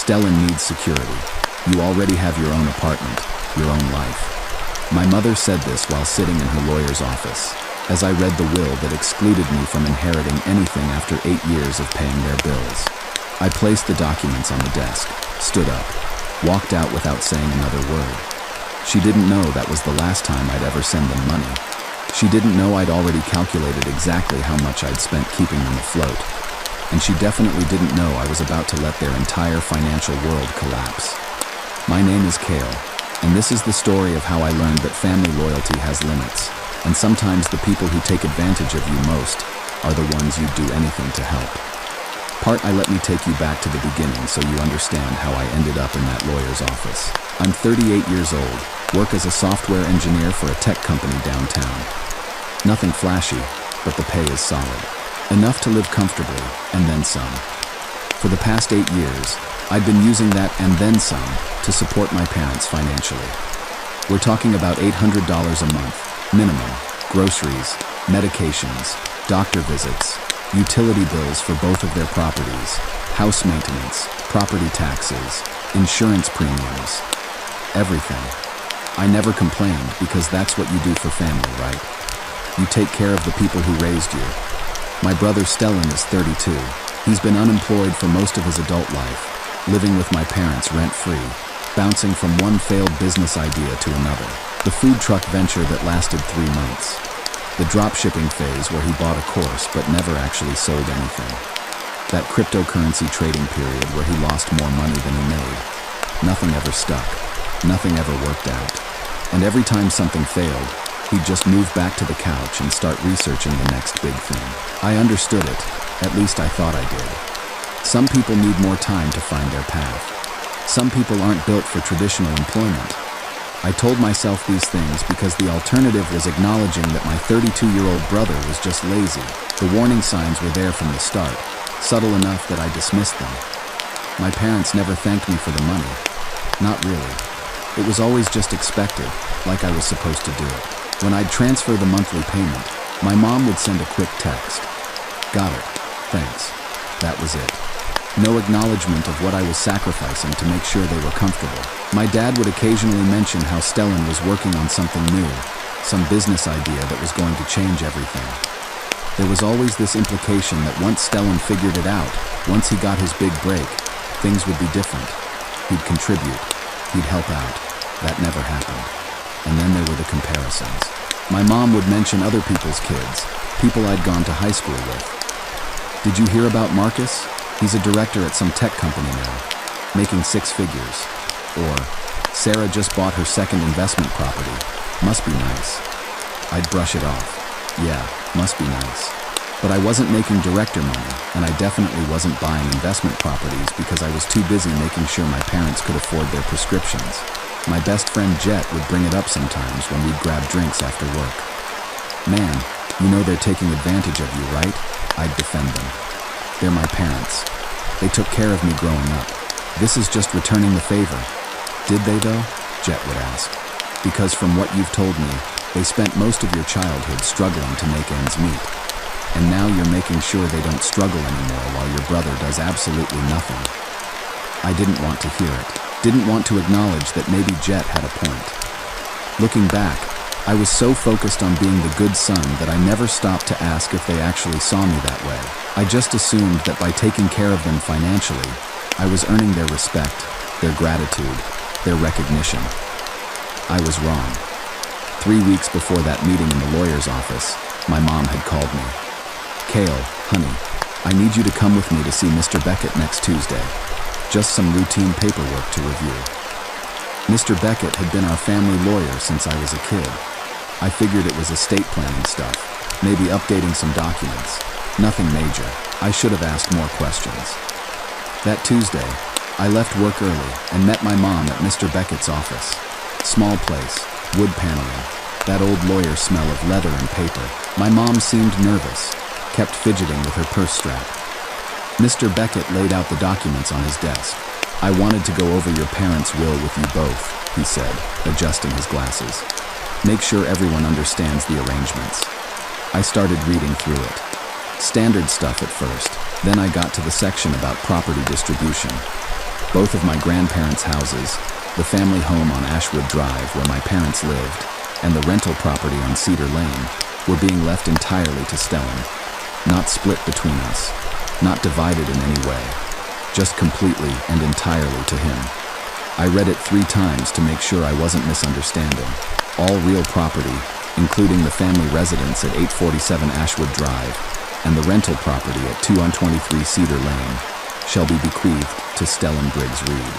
Stellan needs security. You already have your own apartment, your own life. My mother said this while sitting in her lawyer's office, as I read the will that excluded me from inheriting anything after 8 years of paying their bills. I placed the documents on the desk, stood up, walked out without saying another word. She didn't know that was the last time I'd ever send them money. She didn't know I'd already calculated exactly how much I'd spent keeping them afloat. And she definitely didn't know I was about to let their entire financial world collapse. My name is Kale, and this is the story of how I learned that family loyalty has limits, and sometimes the people who take advantage of you most are the ones you'd do anything to help. Let me take you back to the beginning so you understand how I ended up in that lawyer's office. I'm 38 years old, work as a software engineer for a tech company downtown. Nothing flashy, but the pay is solid. Enough to live comfortably, and then some. For the past 8 years, I'd been using that and then some to support my parents financially. We're talking about $800 a month, minimum, groceries, medications, doctor visits, utility bills for both of their properties, house maintenance, property taxes, insurance premiums, everything. I never complained because that's what you do for family, right? You take care of the people who raised you. My brother Stellan is 32. He's been unemployed for most of his adult life, living with my parents rent-free, bouncing from one failed business idea to another. The food truck venture that lasted 3 months. The drop-shipping phase where he bought a course but never actually sold anything. That cryptocurrency trading period where he lost more money than he made. Nothing ever stuck. Nothing ever worked out. And every time something failed, he'd just move back to the couch and start researching the next big thing. I understood it. At least I thought I did. Some people need more time to find their path. Some people aren't built for traditional employment. I told myself these things because the alternative was acknowledging that my 32-year-old brother was just lazy. The warning signs were there from the start, subtle enough that I dismissed them. My parents never thanked me for the money. Not really. It was always just expected, like I was supposed to do it. When I'd transfer the monthly payment, my mom would send a quick text. Got it. Thanks. That was it. No acknowledgement of what I was sacrificing to make sure they were comfortable. My dad would occasionally mention how Stellan was working on something new, some business idea that was going to change everything. There was always this implication that once Stellan figured it out, once he got his big break, things would be different. He'd contribute. He'd help out. That never happened. And then there were the comparisons. My mom would mention other people's kids, people I'd gone to high school with. Did you hear about Marcus? He's a director at some tech company now, making 6 figures. Or, Sarah just bought her second investment property. Must be nice. I'd brush it off. Yeah, must be nice. But I wasn't making director money, and I definitely wasn't buying investment properties because I was too busy making sure my parents could afford their prescriptions. My best friend Jet would bring it up sometimes when we'd grab drinks after work. Man, you know they're taking advantage of you, right? I'd defend them. They're my parents. They took care of me growing up. This is just returning the favor. Did they though? Jet would ask. Because from what you've told me, they spent most of your childhood struggling to make ends meet. And now you're making sure they don't struggle anymore while your brother does absolutely nothing. I didn't want to hear it. Didn't want to acknowledge that maybe Jet had a point. Looking back, I was so focused on being the good son that I never stopped to ask if they actually saw me that way. I just assumed that by taking care of them financially, I was earning their respect, their gratitude, their recognition. I was wrong. 3 weeks before that meeting in the lawyer's office, my mom had called me. Kale, honey, I need you to come with me to see Mr. Beckett next Tuesday. Just some routine paperwork to review. Mr. Beckett had been our family lawyer since I was a kid. I figured it was estate planning stuff, maybe updating some documents. Nothing major. I should have asked more questions. That Tuesday, I left work early and met my mom at Mr. Beckett's office. Small place, wood paneling, that old lawyer smell of leather and paper. My mom seemed nervous, kept fidgeting with her purse strap. Mr. Beckett laid out the documents on his desk. I wanted to go over your parents' will with you both, he said, adjusting his glasses. Make sure everyone understands the arrangements. I started reading through it. Standard stuff at first, then I got to the section about property distribution. Both of my grandparents' houses, the family home on Ashwood Drive where my parents lived, and the rental property on Cedar Lane, were being left entirely to Stellan. Not split between us, not divided in any way, just completely and entirely to him. I read it 3 times to make sure I wasn't misunderstanding. All real property, including the family residence at 847 Ashwood Drive and the rental property at 223 Cedar Lane, shall be bequeathed to Stellan Briggs Reed.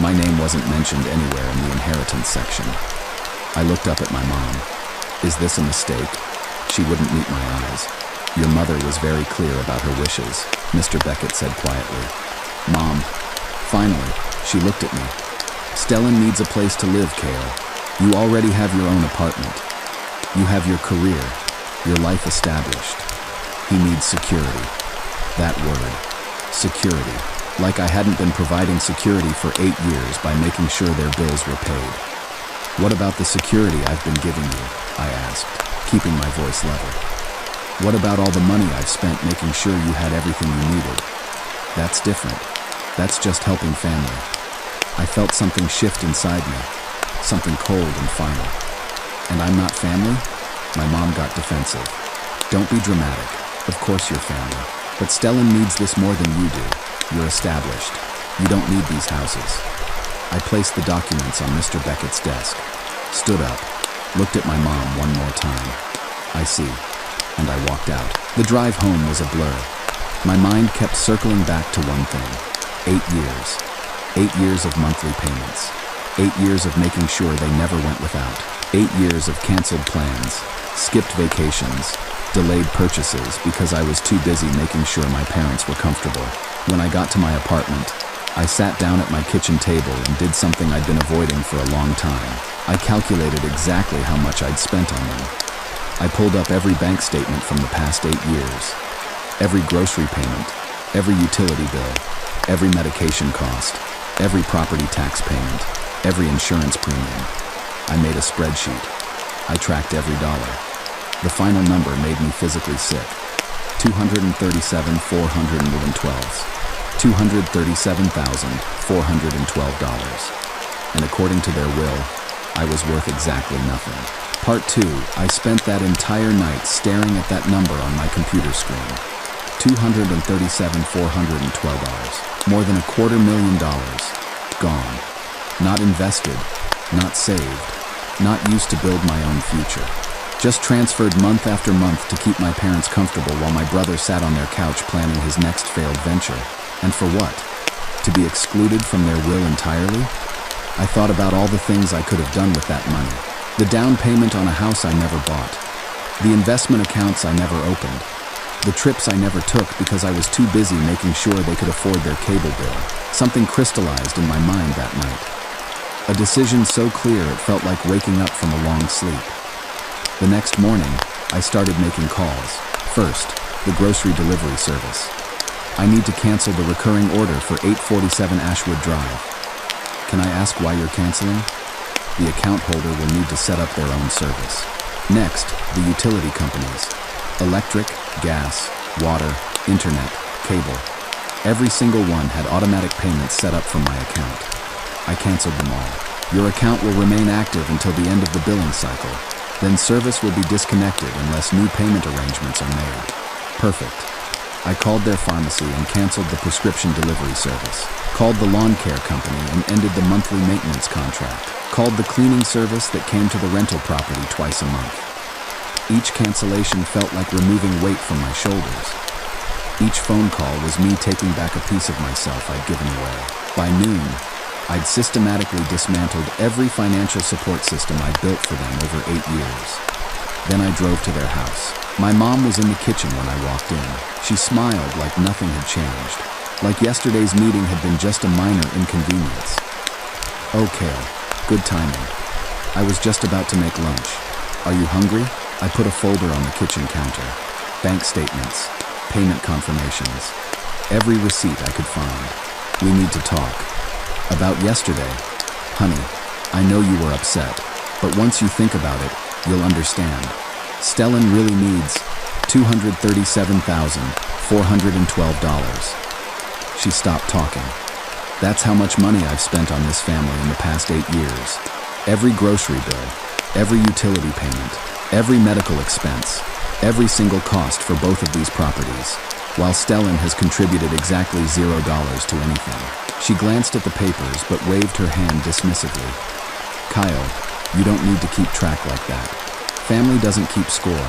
My name wasn't mentioned anywhere in the inheritance section. I looked up at my mom. Is this a mistake? She wouldn't meet my eyes. Your mother was very clear about her wishes, Mr. Beckett said quietly. Mom, finally, she looked at me. Stellan needs a place to live, Kale. You already have your own apartment. You have your career, your life established. He needs security. That word, security. Like I hadn't been providing security for 8 years by making sure their bills were paid. What about the security I've been giving you? I asked, keeping my voice level. What about all the money I've spent making sure you had everything you needed? That's different. That's just helping family. I felt something shift inside me, something cold and final. And I'm not family? My mom got defensive. Don't be dramatic. Of course you're family. But Stellan needs this more than you do. You're established. You don't need these houses. I placed the documents on Mr. Beckett's desk, stood up, looked at my mom one more time. I see. And I walked out. The drive home was a blur. My mind kept circling back to one thing. 8 years. 8 years of monthly payments. 8 years of making sure they never went without. 8 years of canceled plans, skipped vacations, delayed purchases because I was too busy making sure my parents were comfortable. When I got to my apartment, I sat down at my kitchen table and did something I'd been avoiding for a long time. I calculated exactly how much I'd spent on them. I pulled up every bank statement from the past 8 years. Every grocery payment, every utility bill, every medication cost, every property tax payment, every insurance premium. I made a spreadsheet. I tracked every dollar. The final number made me physically sick. $237,412. $237,412. And according to their will, I was worth exactly nothing. Part 2, I spent that entire night staring at that number on my computer screen. $237,412. More than $250,000. Gone. Not invested, not saved, not used to build my own future. Just transferred month after month to keep my parents comfortable while my brother sat on their couch planning his next failed venture. And for what? To be excluded from their will entirely? I thought about all the things I could have done with that money. The down payment on a house I never bought. The investment accounts I never opened. The trips I never took because I was too busy making sure they could afford their cable bill. Something crystallized in my mind that night. A decision so clear it felt like waking up from a long sleep. The next morning, I started making calls. First, the grocery delivery service. I need to cancel the recurring order for 847 Ashwood Drive. Can I ask why you're canceling? The account holder will need to set up their own service. Next, the utility companies. Electric, gas, water, internet, cable. Every single one had automatic payments set up from my account. I canceled them all. Your account will remain active until the end of the billing cycle. Then service will be disconnected unless new payment arrangements are made. Perfect. I called their pharmacy and canceled the prescription delivery service. Called the lawn care company and ended the monthly maintenance contract. Called the cleaning service that came to the rental property twice a month. Each cancellation felt like removing weight from my shoulders. Each phone call was me taking back a piece of myself I'd given away. By noon, I'd systematically dismantled every financial support system I'd built for them over 8 years. Then I drove to their house. My mom was in the kitchen when I walked in. She smiled like nothing had changed, like yesterday's meeting had been just a minor inconvenience. "Oh, Kale, good timing. I was just about to make lunch. Are you hungry?" I put a folder on the kitchen counter. Bank statements, payment confirmations, every receipt I could find. "We need to talk. About yesterday. Honey, I know you were upset, but once you think about it, you'll understand. Stellan really needs $237,412. She stopped talking. That's how much money I've spent on this family in the past 8 years. Every grocery bill, every utility payment, every medical expense, every single cost for both of these properties, while Stellan has contributed exactly $0 to anything. She glanced at the papers but waved her hand dismissively. Kyle, you don't need to keep track like that. Family doesn't keep score.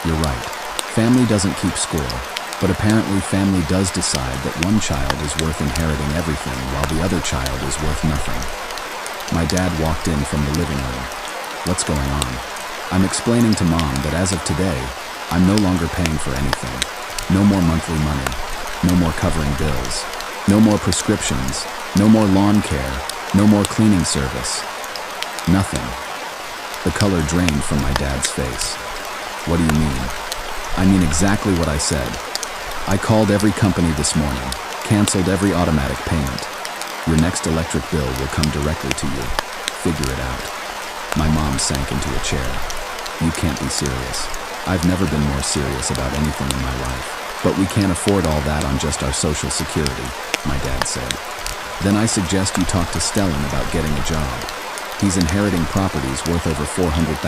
You're right. Family doesn't keep score, but apparently family does decide that one child is worth inheriting everything while the other child is worth nothing. My dad walked in from the living room. What's going on? I'm explaining to Mom that as of today, I'm no longer paying for anything. No more monthly money. No more covering bills. No more prescriptions. No more lawn care. No more cleaning service. Nothing. The color drained from my dad's face. What do you mean? I mean exactly what I said. I called every company this morning, canceled every automatic payment. Your next electric bill will come directly to you. Figure it out. My mom sank into a chair. You can't be serious. I've never been more serious about anything in my life. But we can't afford all that on just our Social Security, my dad said. Then I suggest you talk to Stellan about getting a job. He's inheriting properties worth over $400,000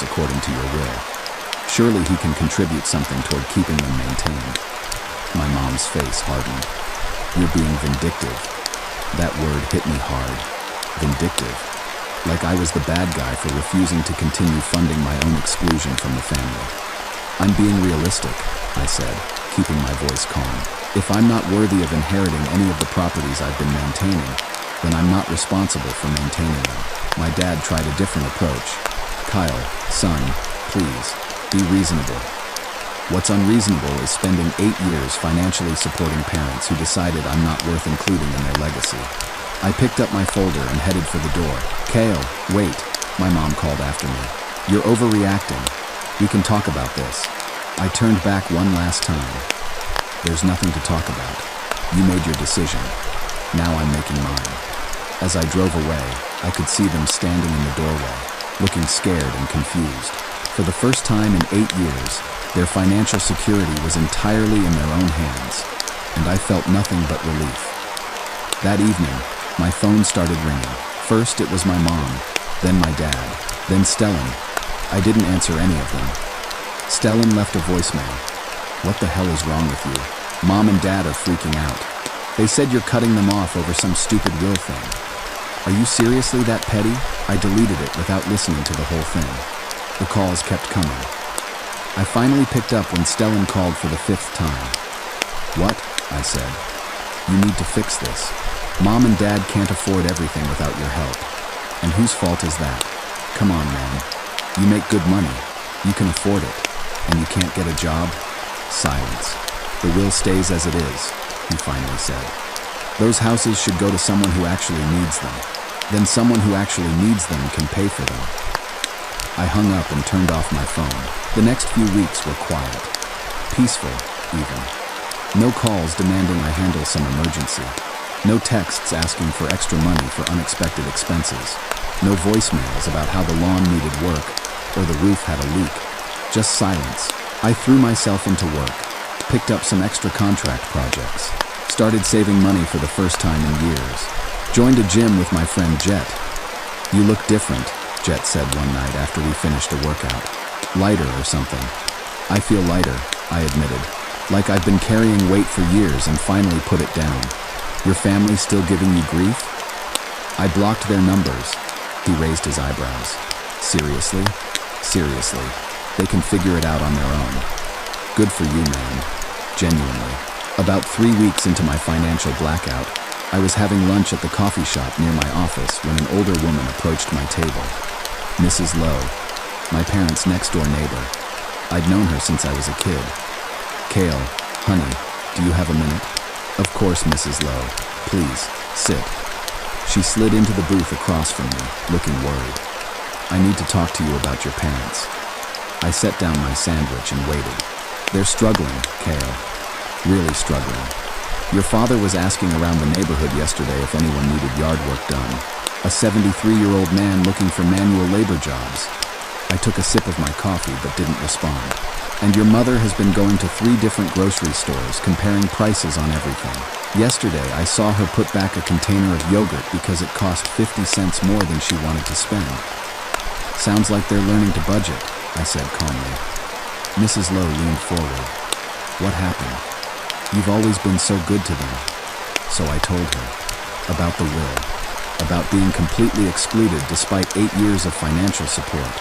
according to your will. Surely he can contribute something toward keeping them maintained. My mom's face hardened. You're being vindictive. That word hit me hard. Vindictive. Like I was the bad guy for refusing to continue funding my own exclusion from the family. I'm being realistic, I said, keeping my voice calm. If I'm not worthy of inheriting any of the properties I've been maintaining, then I'm not responsible for maintaining them. My dad tried a different approach. Kyle, son, please, be reasonable. What's unreasonable is spending 8 years financially supporting parents who decided I'm not worth including in their legacy. I picked up my folder and headed for the door. Kale, wait, my mom called after me. You're overreacting. We can talk about this. I turned back one last time. There's nothing to talk about. You made your decision. Now I'm making mine. As I drove away, I could see them standing in the doorway, looking scared and confused. For the first time in 8 years, their financial security was entirely in their own hands, and I felt nothing but relief. That evening, my phone started ringing. First it was my mom, then my dad, then Stellan. I didn't answer any of them. Stellan left a voicemail. What the hell is wrong with you? Mom and Dad are freaking out. They said you're cutting them off over some stupid will thing. Are you seriously that petty? I deleted it without listening to the whole thing. The calls kept coming. I finally picked up when Stellan called for the 5th time. What? I said. You need to fix this. Mom and Dad can't afford everything without your help. And whose fault is that? Come on, man. You make good money. You can afford it. And you can't get a job? Silence. The will stays as it is, he finally said. Those houses should go to someone who actually needs them. Then someone who actually needs them can pay for them. I hung up and turned off my phone. The next few weeks were quiet. Peaceful, even. No calls demanding I handle some emergency. No texts asking for extra money for unexpected expenses. No voicemails about how the lawn needed work or the roof had a leak. Just silence. I threw myself into work, picked up some extra contract projects, started saving money for the first time in years, joined a gym with my friend Jet. You look different, Jet said one night after we finished a workout. Lighter or something. I feel lighter, I admitted. Like I've been carrying weight for years and finally put it down. Your family still giving you grief? I blocked their numbers. He raised his eyebrows. Seriously? Seriously. They can figure it out on their own. Good for you, man. Genuinely. About 3 weeks into my financial blackout, I was having lunch at the coffee shop near my office when an older woman approached my table. Mrs. Lowe, my parents' next-door neighbor. I'd known her since I was a kid. Kale, honey, do you have a minute? Of course, Mrs. Lowe. Please, sit. She slid into the booth across from me, looking worried. I need to talk to you about your parents. I set down my sandwich and waited. They're struggling, Kale. Really struggling. Your father was asking around the neighborhood yesterday if anyone needed yard work done. A 73-year-old man looking for manual labor jobs. I took a sip of my coffee but didn't respond. And your mother has been going to 3 different grocery stores comparing prices on everything. Yesterday, I saw her put back a container of yogurt because it cost 50 cents more than she wanted to spend. Sounds like they're learning to budget, I said calmly. Mrs. Lowe leaned forward. What happened? You've always been so good to them. So I told her. About the will. About being completely excluded despite 8 years of financial support.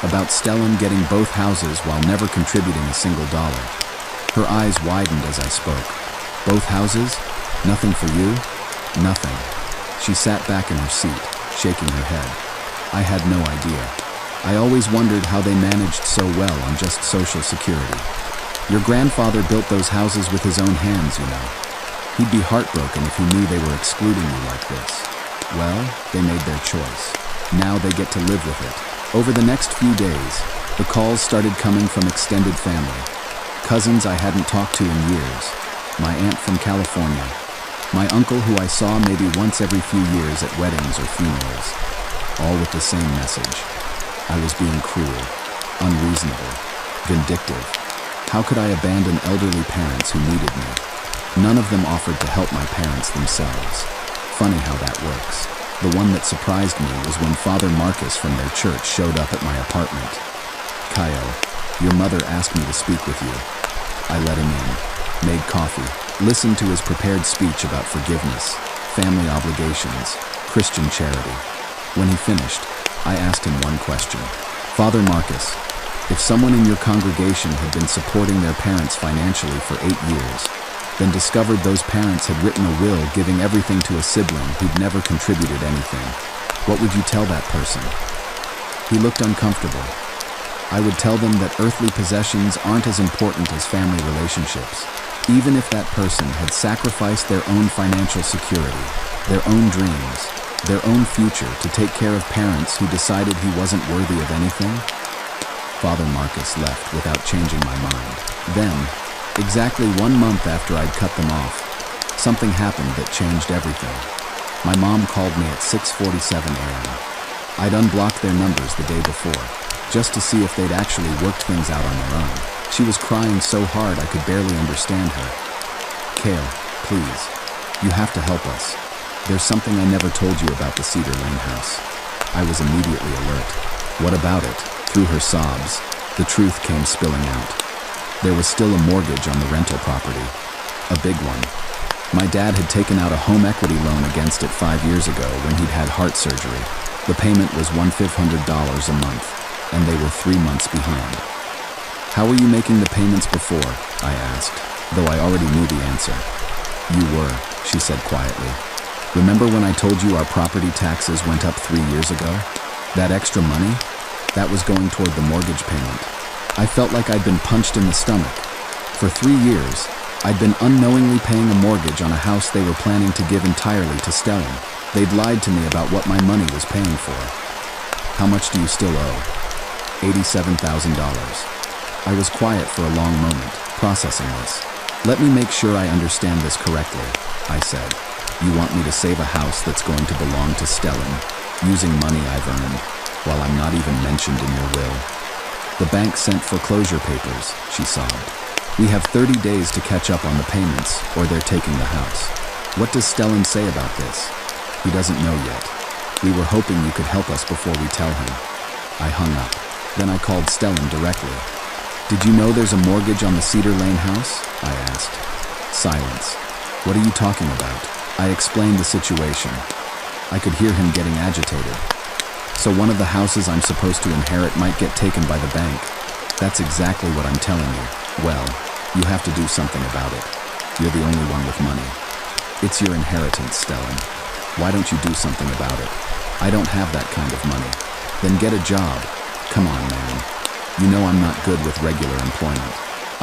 About Stellan getting both houses while never contributing a single dollar. Her eyes widened as I spoke. Both houses? Nothing for you? Nothing. She sat back in her seat, shaking her head. I had no idea. I always wondered how they managed so well on just Social Security. Your grandfather built those houses with his own hands, you know. He'd be heartbroken if he knew they were excluding you like this. Well, they made their choice. Now they get to live with it. Over the next few days, the calls started coming from extended family. Cousins I hadn't talked to in years. My aunt from California. My uncle who I saw maybe once every few years at weddings or funerals. All with the same message. I was being cruel, unreasonable, vindictive. How could I abandon elderly parents who needed me? None of them offered to help my parents themselves. Funny how that works. The one that surprised me was when Father Marcus from their church showed up at my apartment. Kyle, your mother asked me to speak with you. I let him in, made coffee, listened to his prepared speech about forgiveness, family obligations, Christian charity. When he finished, I asked him one question. Father Marcus, if someone in your congregation had been supporting their parents financially for 8 years, then discovered those parents had written a will giving everything to a sibling who'd never contributed anything, what would you tell that person? He looked uncomfortable. I would tell them that earthly possessions aren't as important as family relationships, even if that person had sacrificed their own financial security, their own dreams, their own future to take care of parents who decided he wasn't worthy of anything? Father Marcus left without changing my mind. Then, exactly 1 month after I'd cut them off, something happened that changed everything. My mom called me at 6:47 a.m. I'd unblocked their numbers the day before, just to see if they'd actually worked things out on their own. She was crying so hard I could barely understand her. Kale, please, you have to help us. There's something I never told you about the Cedar Lane house. I was immediately alert. What about it? Through her sobs, the truth came spilling out. There was still a mortgage on the rental property, a big one. My dad had taken out a home equity loan against it 5 years ago when he'd had heart surgery. The payment was $1,500 a month, and they were 3 months behind. How were you making the payments before? I asked, though I already knew the answer. You were, she said quietly. Remember when I told you our property taxes went up 3 years ago? That extra money? That was going toward the mortgage payment. I felt like I'd been punched in the stomach. For 3 years, I'd been unknowingly paying a mortgage on a house they were planning to give entirely to Stellan. They'd lied to me about what my money was paying for. How much do you still owe? $87,000. I was quiet for a long moment, processing this. Let me make sure I understand this correctly, I said. You want me to save a house that's going to belong to Stellan, using money I've earned, while I'm not even mentioned in your will? The bank sent foreclosure papers, she sobbed. We have 30 days to catch up on the payments, or they're taking the house. What does Stellan say about this? He doesn't know yet. We were hoping you could help us before we tell him. I hung up. Then I called Stellan directly. Did you know there's a mortgage on the Cedar Lane house? I asked. Silence. What are you talking about? I explained the situation. I could hear him getting agitated. So one of the houses I'm supposed to inherit might get taken by the bank. That's exactly what I'm telling you. Well, you have to do something about it. You're the only one with money. It's your inheritance, Stellan. Why don't you do something about it? I don't have that kind of money. Then get a job. Come on, man. You know I'm not good with regular employment.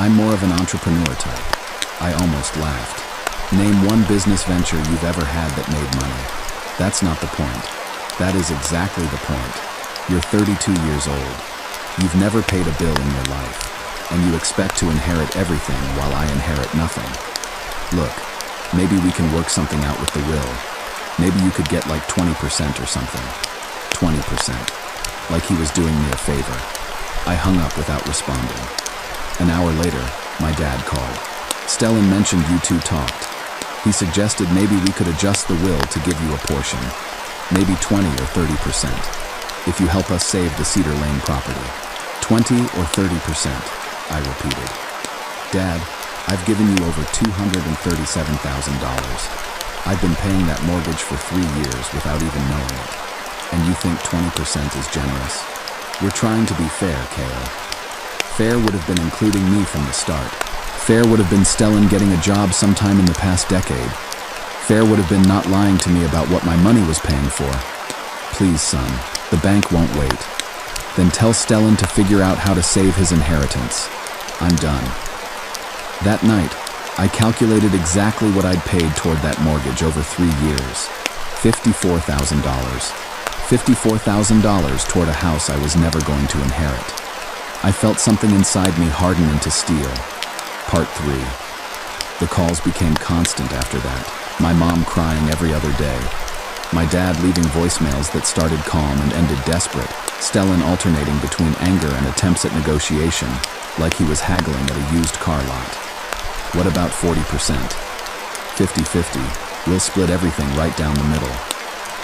I'm more of an entrepreneur type. I almost laughed. Name one business venture you've ever had that made money. That's not the point. That is exactly the point. You're 32 years old. You've never paid a bill in your life, and you expect to inherit everything while I inherit nothing. Look, maybe we can work something out with the will. Maybe you could get like 20% or something. 20%. Like he was doing me a favor. I hung up without responding. An hour later, my dad called. Stellan mentioned you two talked. He suggested maybe we could adjust the will to give you a portion. Maybe 20 or 30%. If you help us save the Cedar Lane property. 20 or 30%, I repeated. Dad, I've given you over $237,000. I've been paying that mortgage for 3 years without even knowing it. And you think 20% is generous? We're trying to be fair, Kale. Fair would have been including me from the start. Fair would have been Stellan getting a job sometime in the past decade. Fair would have been not lying to me about what my money was paying for. Please, son, the bank won't wait. Then tell Stellan to figure out how to save his inheritance. I'm done. That night, I calculated exactly what I'd paid toward that mortgage over 3 years. $54,000. $54,000 toward a house I was never going to inherit. I felt something inside me harden into steel. Part 3. The calls became constant after that. My mom crying every other day. My dad leaving voicemails that started calm and ended desperate. Stellan alternating between anger and attempts at negotiation, like he was haggling at a used car lot. What about 40%? 50-50. We'll split everything right down the middle.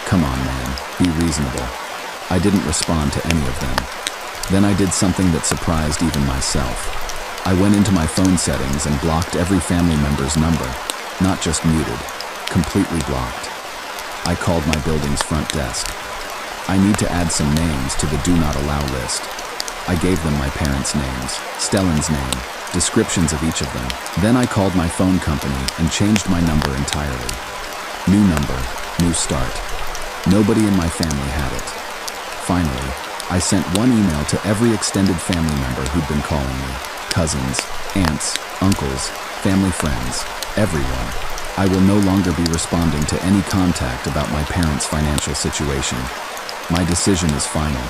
Come on, man. Be reasonable. I didn't respond to any of them. Then I did something that surprised even myself. I went into my phone settings and blocked every family member's number. Not just muted, completely blocked. I called my building's front desk. I need to add some names to the do not allow list. I gave them my parents' names, Stellan's name, descriptions of each of them. Then I called my phone company and changed my number entirely. New number, new start. Nobody in my family had it. Finally, I sent one email to every extended family member who'd been calling me. Cousins, aunts, uncles, family friends, everyone. I will no longer be responding to any contact about my parents' financial situation. My decision is final.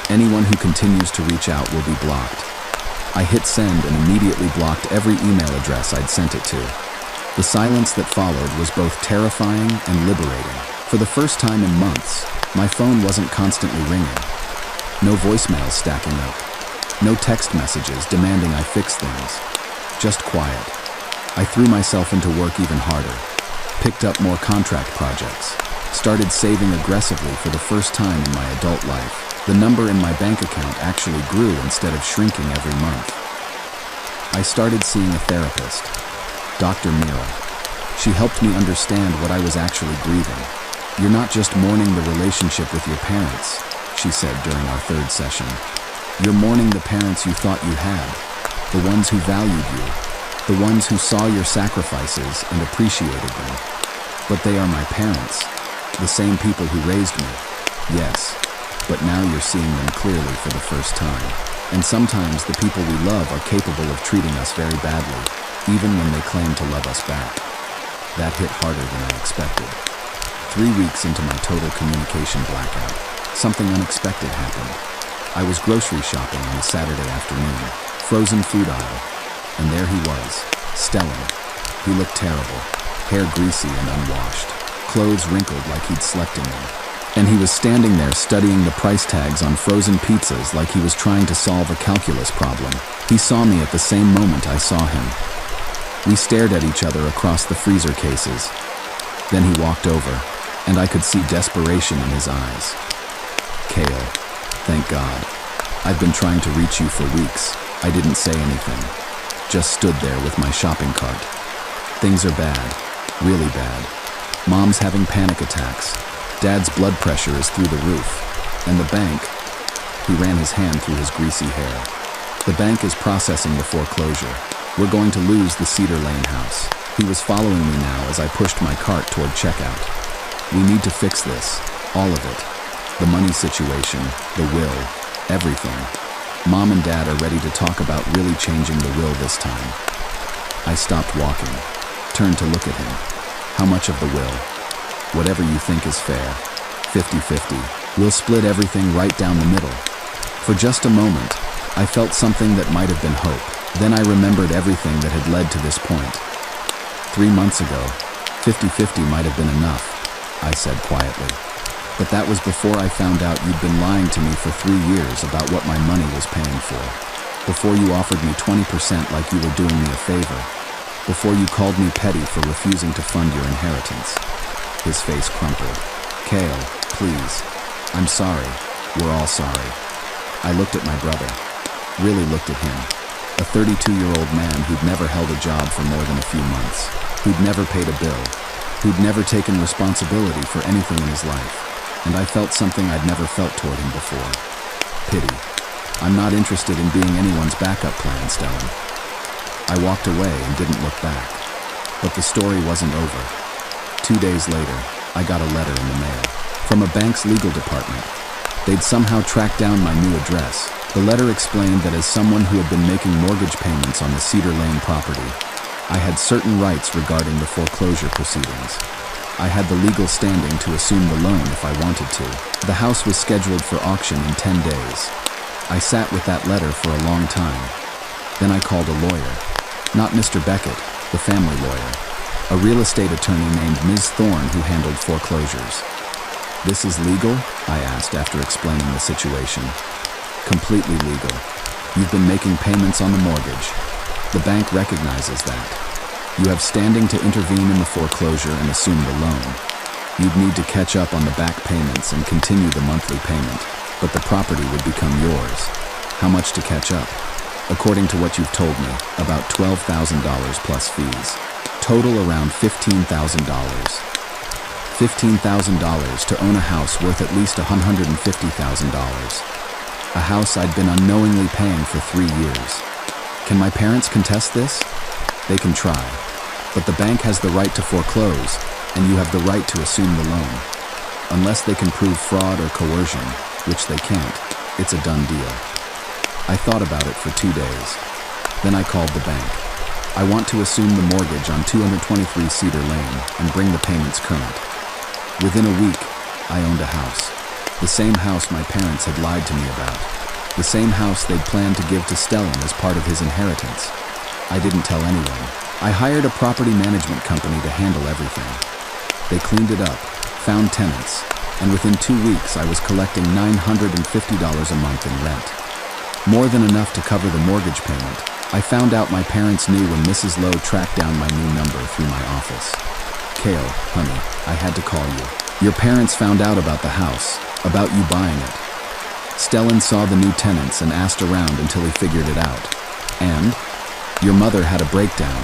Anyone who continues to reach out will be blocked. I hit send and immediately blocked every email address I'd sent it to. The silence that followed was both terrifying and liberating. For the first time in months, my phone wasn't constantly ringing. No voicemails stacking up. No text messages demanding I fix things. Just quiet. I threw myself into work even harder. Picked up more contract projects. Started saving aggressively for the first time in my adult life. The number in my bank account actually grew instead of shrinking every month. I started seeing a therapist, Dr. Mira. She helped me understand what I was actually grieving. You're not just mourning the relationship with your parents, she said during our third session. You're mourning the parents you thought you had, the ones who valued you, the ones who saw your sacrifices and appreciated them. But they are my parents, the same people who raised me. Yes, but now you're seeing them clearly for the first time. And sometimes the people we love are capable of treating us very badly, even when they claim to love us back. That hit harder than I expected. 3 weeks into my total communication blackout, something unexpected happened. I was grocery shopping on a Saturday afternoon, frozen food aisle, and there he was, Stellan. He looked terrible, hair greasy and unwashed, clothes wrinkled like he'd slept in them. And he was standing there studying the price tags on frozen pizzas like he was trying to solve a calculus problem. He saw me at the same moment I saw him. We stared at each other across the freezer cases. Then he walked over, and I could see desperation in his eyes. Kale, thank God. I've been trying to reach you for weeks. I didn't say anything. Just stood there with my shopping cart. Things are bad, really bad. Mom's having panic attacks. Dad's blood pressure is through the roof. And the bank, he ran his hand through his greasy hair. The bank is processing the foreclosure. We're going to lose the Cedar Lane house. He was following me now as I pushed my cart toward checkout. We need to fix this, all of it. The money situation, the will, everything. Mom and Dad are ready to talk about really changing the will this time. I stopped walking, turned to look at him. How much of the will? Whatever you think is fair. 50-50. We'll split everything right down the middle. For just a moment, I felt something that might have been hope. Then I remembered everything that had led to this point. 3 months ago, 50-50 might have been enough, I said quietly. But that was before I found out you'd been lying to me for 3 years about what my money was paying for. Before you offered me 20% like you were doing me a favor. Before you called me petty for refusing to fund your inheritance. His face crumpled. Kale, please. I'm sorry. We're all sorry. I looked at my brother. Really looked at him. A 32-year-old man who'd never held a job for more than a few months. Who'd never paid a bill. Who'd never taken responsibility for anything in his life. And I felt something I'd never felt toward him before. Pity. I'm not interested in being anyone's backup plan, Stellan. I walked away and didn't look back. But the story wasn't over. 2 days later, I got a letter in the mail. From a bank's legal department. They'd somehow tracked down my new address. The letter explained that as someone who had been making mortgage payments on the Cedar Lane property, I had certain rights regarding the foreclosure proceedings. I had the legal standing to assume the loan if I wanted to. The house was scheduled for auction in 10 days. I sat with that letter for a long time. Then I called a lawyer. Not Mr. Beckett, the family lawyer. A real estate attorney named Ms. Thorne who handled foreclosures. This is legal? I asked after explaining the situation. Completely legal. You've been making payments on the mortgage. The bank recognizes that. You have standing to intervene in the foreclosure and assume the loan. You'd need to catch up on the back payments and continue the monthly payment, but the property would become yours. How much to catch up? According to what you've told me, about $12,000 plus fees. Total around $15,000. $15,000 to own a house worth at least $150,000. A house I'd been unknowingly paying for 3 years. Can my parents contest this? They can try. But the bank has the right to foreclose, and you have the right to assume the loan. Unless they can prove fraud or coercion, which they can't, it's a done deal. I thought about it for 2 days. Then I called the bank. I want to assume the mortgage on 223 Cedar Lane and bring the payments current. Within a week, I owned a house. The same house my parents had lied to me about. The same house they'd planned to give to Stellan as part of his inheritance. I didn't tell anyone. I hired a property management company to handle everything. They cleaned it up, found tenants, and within 2 weeks I was collecting $950 a month in rent. More than enough to cover the mortgage payment. I found out my parents knew when Mrs. Lowe tracked down my new number through my office. Kale, honey, I had to call you. Your parents found out about the house, about you buying it. Stellan saw the new tenants and asked around until he figured it out. And your mother had a breakdown,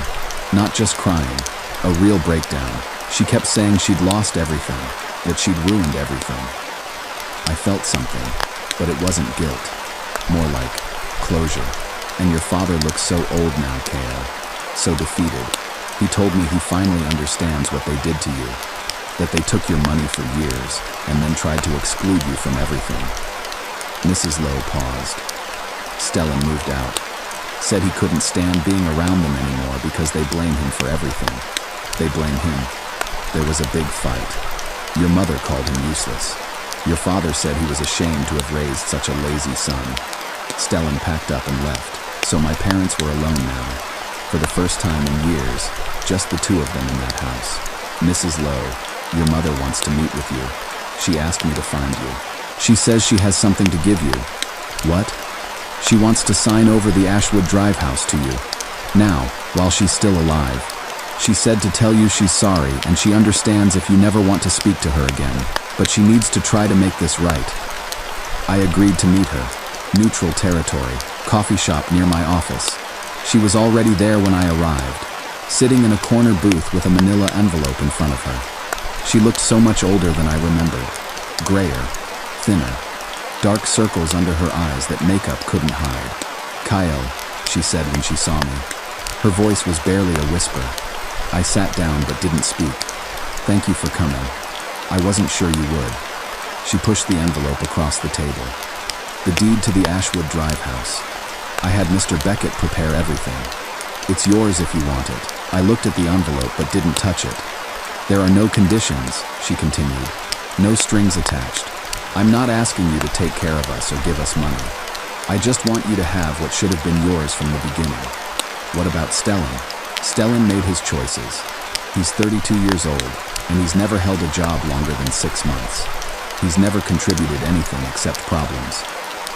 not just crying, a real breakdown. She kept saying she'd lost everything, that she'd ruined everything. I felt something, but it wasn't guilt, more like closure. And your father looks so old now, Kale, so defeated. He told me he finally understands what they did to you, that they took your money for years and then tried to exclude you from everything. Mrs. Lowe paused. Stellan moved out, said he couldn't stand being around them anymore because they blame him for everything. They blame him. There was a big fight. Your mother called him useless. Your father said he was ashamed to have raised such a lazy son. Stellan packed up and left, so my parents were alone now. For the first time in years, just the two of them in that house. Mrs. Lowe, your mother wants to meet with you. She asked me to find you. She says she has something to give you. What? She wants to sign over the Ashwood Drive house to you. Now, while she's still alive. She said to tell you she's sorry and she understands if you never want to speak to her again, but she needs to try to make this right. I agreed to meet her. Neutral territory, coffee shop near my office. She was already there when I arrived, sitting in a corner booth with a manila envelope in front of her. She looked so much older than I remembered. Grayer, thinner, dark circles under her eyes that makeup couldn't hide. Kyle, she said when she saw me. Her voice was barely a whisper. I sat down but didn't speak. Thank you for coming. I wasn't sure you would. She pushed the envelope across the table. The deed to the Ashwood Drive house. I had Mr. Beckett prepare everything. It's yours if you want it. I looked at the envelope but didn't touch it. There are no conditions, she continued. No strings attached. I'm not asking you to take care of us or give us money. I just want you to have what should have been yours from the beginning. What about Stellan? Stellan made his choices. He's 32 years old, and he's never held a job longer than 6 months. He's never contributed anything except problems.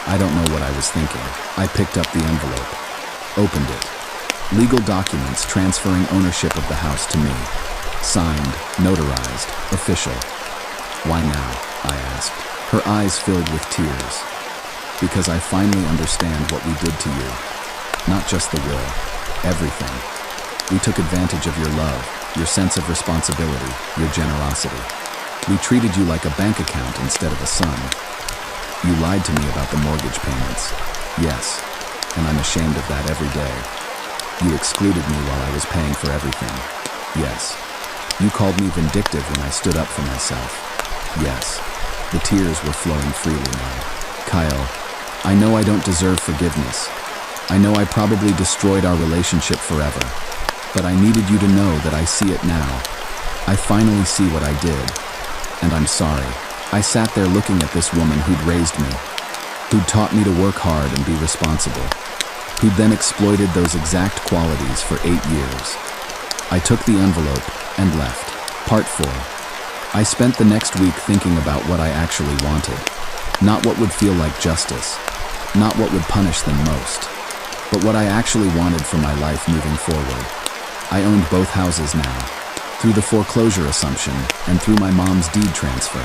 I don't know what I was thinking. I picked up the envelope, opened it. Legal documents transferring ownership of the house to me. Signed, notarized, official. Why now? I asked. Her eyes filled with tears. Because I finally understand what we did to you. Not just the will, everything. We took advantage of your love, your sense of responsibility, your generosity. We treated you like a bank account instead of a son. You lied to me about the mortgage payments. Yes, and I'm ashamed of that every day. You excluded me while I was paying for everything. Yes. You called me vindictive when I stood up for myself. Yes. The tears were flowing freely now. Kyle, I know I don't deserve forgiveness. I know I probably destroyed our relationship forever. But I needed you to know that I see it now. I finally see what I did. And I'm sorry. I sat there looking at this woman who'd raised me, who'd taught me to work hard and be responsible, who'd then exploited those exact qualities for 8 years. I took the envelope and left. Part 4. I spent the next week thinking about what I actually wanted. Not what would feel like justice, not what would punish them most, but what I actually wanted for my life moving forward. I owned both houses now, through the foreclosure assumption and through my mom's deed transfer.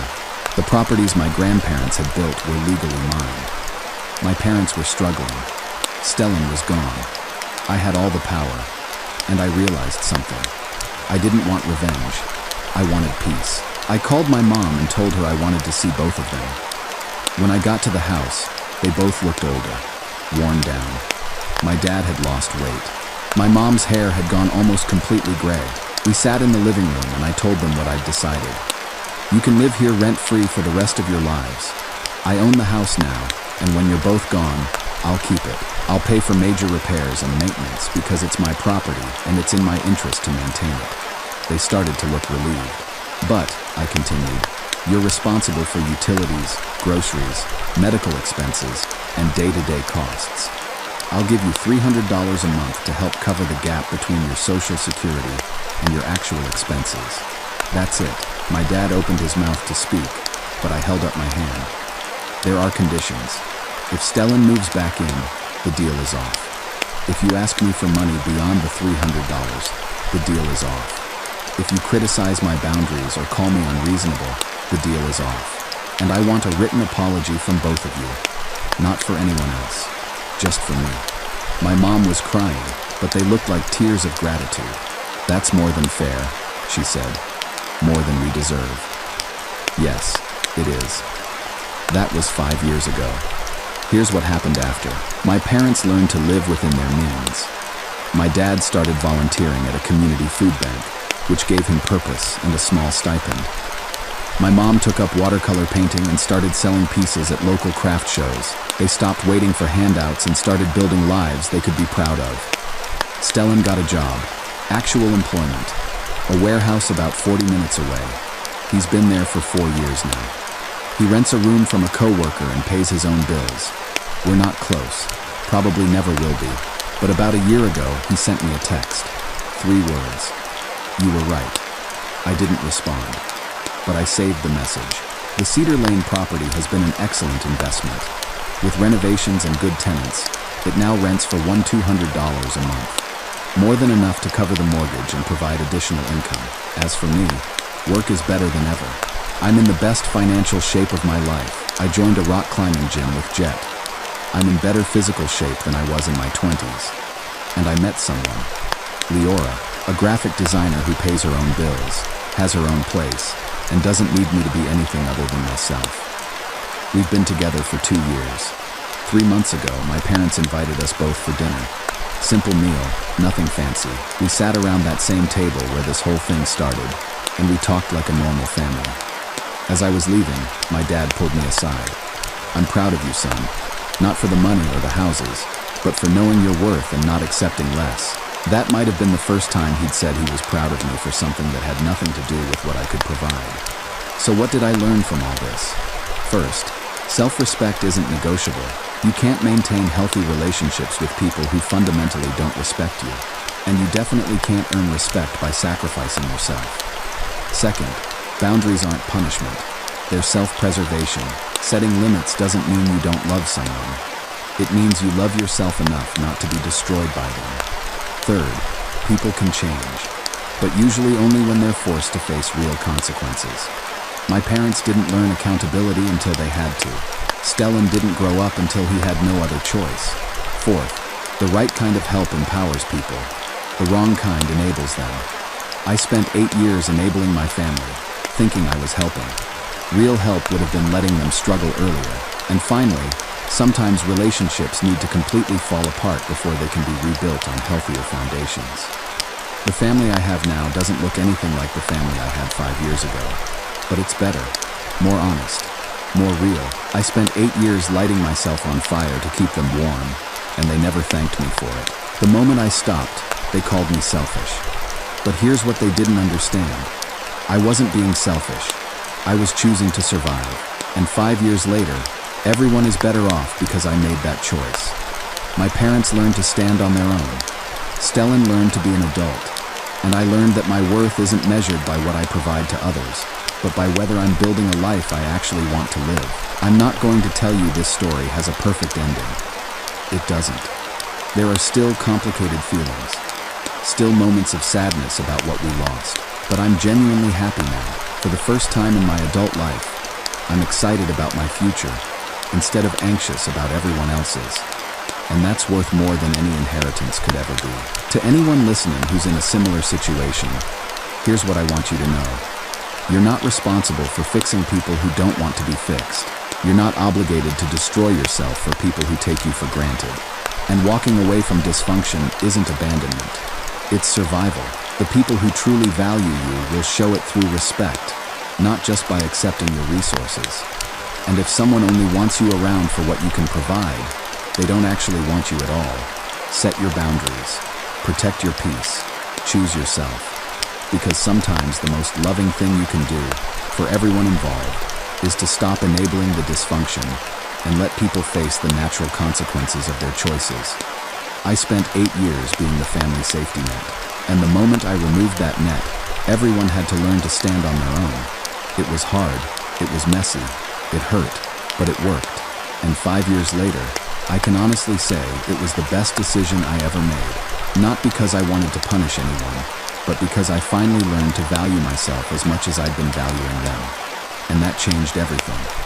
The properties my grandparents had built were legally mine. My parents were struggling. Stellan was gone. I had all the power, and I realized something. I didn't want revenge. I wanted peace. I called my mom and told her I wanted to see both of them. When I got to the house, they both looked older, worn down. My dad had lost weight. My mom's hair had gone almost completely gray. We sat in the living room and I told them what I'd decided. You can live here rent-free for the rest of your lives. I own the house now, and when you're both gone, I'll keep it. I'll pay for major repairs and maintenance because it's my property and it's in my interest to maintain it. They started to look relieved. But, I continued, you're responsible for utilities, groceries, medical expenses, and day-to-day costs. I'll give you $300 a month to help cover the gap between your Social Security and your actual expenses. That's it. My dad opened his mouth to speak, but I held up my hand. There are conditions. If Stellan moves back in, the deal is off. If you ask me for money beyond the $300, the deal is off. If you criticize my boundaries or call me unreasonable, the deal is off. And I want a written apology from both of you. Not for anyone else. Just for me. My mom was crying, but they looked like tears of gratitude. That's more than fair, she said. More than we deserve. Yes, it is. That was 5 years ago. Here's what happened after. My parents learned to live within their means. My dad started volunteering at a community food bank, which gave him purpose and a small stipend. My mom took up watercolor painting and started selling pieces at local craft shows. They stopped waiting for handouts and started building lives they could be proud of. Stellan got a job, actual employment, a warehouse about 40 minutes away. He's been there for 4 years now. He rents a room from a coworker and pays his own bills. We're not close, probably never will be, but about a year ago he sent me a text. 3 words. You were right. I didn't respond, but I saved the message. The Cedar Lane property has been an excellent investment. With renovations and good tenants, it now rents for $1,200 a month. More than enough to cover the mortgage and provide additional income. As for me, work is better than ever. I'm in the best financial shape of my life. I joined a rock climbing gym with Jet. I'm in better physical shape than I was in my 20s. And I met someone. Leora, a graphic designer who pays her own bills, has her own place, and doesn't need me to be anything other than myself. We've been together for 2 years. 3 months ago, my parents invited us both for dinner. Simple meal, nothing fancy. We sat around that same table where this whole thing started, and we talked like a normal family. As I was leaving, my dad pulled me aside. I'm proud of you, son. Not for the money or the houses, but for knowing your worth and not accepting less. That might have been the first time he'd said he was proud of me for something that had nothing to do with what I could provide. So what did I learn from all this? First, self-respect isn't negotiable. You can't maintain healthy relationships with people who fundamentally don't respect you. And you definitely can't earn respect by sacrificing yourself. Second, boundaries aren't punishment. Their self-preservation. Setting limits doesn't mean you don't love someone. It means you love yourself enough not to be destroyed by them. Third, people can change, but usually only when they're forced to face real consequences. My parents didn't learn accountability until they had to. Stellan didn't grow up until he had no other choice. Fourth, the right kind of help empowers people. The wrong kind enables them. I spent 8 years enabling my family, thinking I was helping. Real help would have been letting them struggle earlier. And finally, sometimes relationships need to completely fall apart before they can be rebuilt on healthier foundations. The family I have now doesn't look anything like the family I had 5 years ago. But it's better, more honest, more real. I spent 8 years lighting myself on fire to keep them warm, and they never thanked me for it. The moment I stopped, they called me selfish. But here's what they didn't understand. I wasn't being selfish. I was choosing to survive. And 5 years later, everyone is better off because I made that choice. My parents learned to stand on their own. Stellan learned to be an adult. And I learned that my worth isn't measured by what I provide to others, but by whether I'm building a life I actually want to live. I'm not going to tell you this story has a perfect ending. It doesn't. There are still complicated feelings, still moments of sadness about what we lost. But I'm genuinely happy now. For the first time in my adult life, I'm excited about my future, instead of anxious about everyone else's. And that's worth more than any inheritance could ever be. To anyone listening who's in a similar situation, here's what I want you to know. You're not responsible for fixing people who don't want to be fixed. You're not obligated to destroy yourself for people who take you for granted. And walking away from dysfunction isn't abandonment. It's survival. The people who truly value you will show it through respect, not just by accepting your resources. And if someone only wants you around for what you can provide, they don't actually want you at all. Set your boundaries. Protect your peace. Choose yourself. Because sometimes the most loving thing you can do, for everyone involved, is to stop enabling the dysfunction and let people face the natural consequences of their choices. I spent 8 years being the family safety net, and the moment I removed that net, everyone had to learn to stand on their own. It was hard, it was messy, it hurt, but it worked. And 5 years later, I can honestly say it was the best decision I ever made. Not because I wanted to punish anyone, but because I finally learned to value myself as much as I'd been valuing them. And that changed everything.